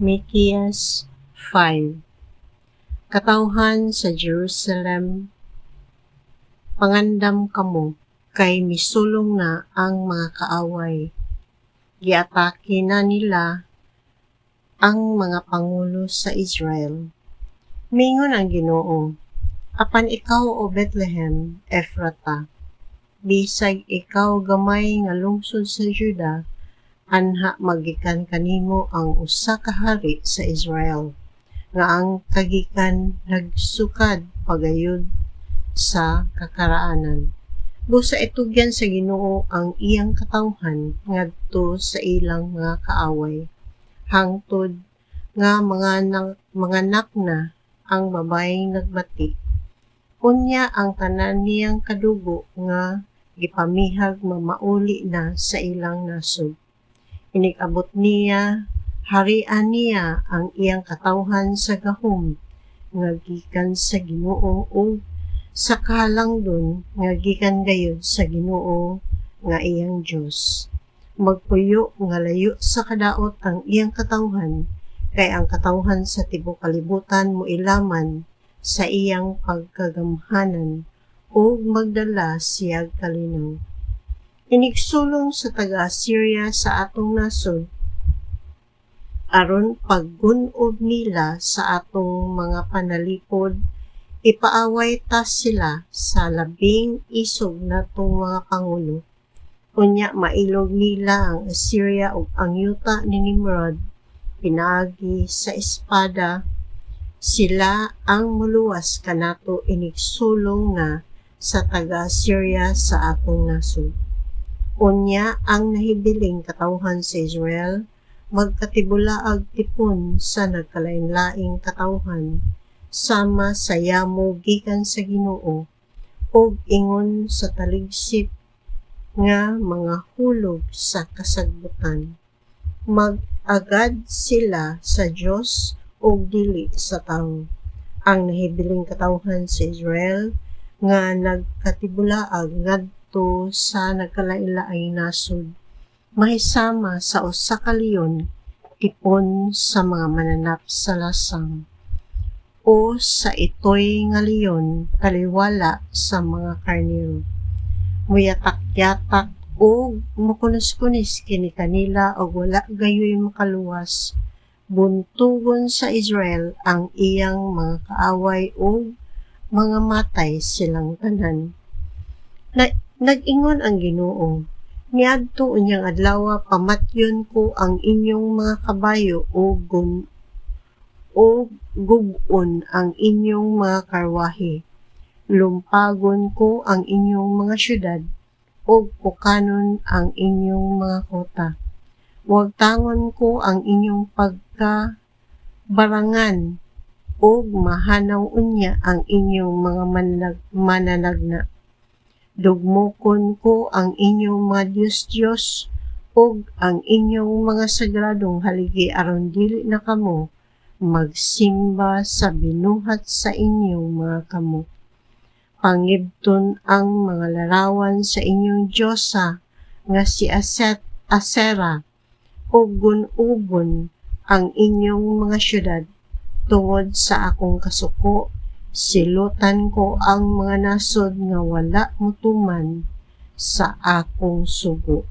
Mikias 5. Katawhan sa Jerusalem, pangandam kamo, kay misulong na ang mga kaaway. Giatake na nila ang mga pangulo sa Israel. Mingon ang Ginoo, apan ikaw o Bethlehem, Ephrata, bisag ikaw gamay nga lungsod sa Juda, anha magikan kanimo ang usa ka hari sa Israel, nga ang kagikan nagsukad pagayud sa kakaraanan. Busa itugyan sa Ginoo ang iyang katawhan ngadto sa ilang mga kaaway, hangtod nga mga anak na ang babayeng nagbati. Unya ang tanan niyang kadugo nga gipamihag mamauli na sa ilang nasod. Inig-abot niya, harian niya ang iyang katawhan sa gahom, nga gikan sa Ginoo o sa kahalangdon nga gikan gayud sa Ginoo nga iyang Dios. Magpuyo nga layo sa kadaot ang iyang katawhan, kay ang katawhan sa tibuok kalibutan mo ilaman sa iyang pagkagamhanan o magdala siyag kalinaw. Inigsulong sa taga-Assyria sa atong nasod, aron paggunob nila sa atong mga panalipod, ipaaway ta sila sa labing isog natong mga pangulo. Unya mailog nila ang Assyria ug ang yuta ni Nimrod, pinaagi sa espada, sila ang muluwas kanato. Inigsulong na sa taga-Assyria sa atong nasod. Unya ang nahibiling katawhan sa Israel, magkatibulaag tipon sa nagkalain-laing katawhan, sama sa yamo gikan sa Ginoo, ug ingon sa taligsip nga mga hulog sa kasagbutan. Mag-agad sila sa Dios ug dili sa tawo. Ang nahibiling katawhan sa Israel nga nagkatibulaag ngadto sa nagkalain-laing nasod, mahisama sa usa ka leon, tipon sa mga mananap sa lasang, o sa itoy nga leon taliwala sa mga karnero. Muyatak-yatak o mukunis-kunis kini kanila og wala gayoy makaluwas. Buntugon sa Israel ang iyang mga kaaway o mga matay silang tanan. Nag-ingon ang Ginoo, niadto unyang adlaw pamatyon ko ang inyong mga kabayo o gug-on ang inyong mga karwahe. Lumpagon ko ang inyong mga syudad o pukanon ang inyong mga kota. Wagtangon ko ang inyong pagkabarangan o mahanaw unya ang inyong mga mananagna. Dugmokon ko ang inyong mga Diyos ug ang inyong mga sagradong haligi aron dili na kamo magsimba sa binuhat sa inyong mga kamot. Pangibton ang mga larawan sa inyong Diyosa nga si Asera, ug gun-ubon ang inyong mga syudad. Tungod sa akong kasuko, silutan ko ang mga nasod nga wala motuman sa akong sugo.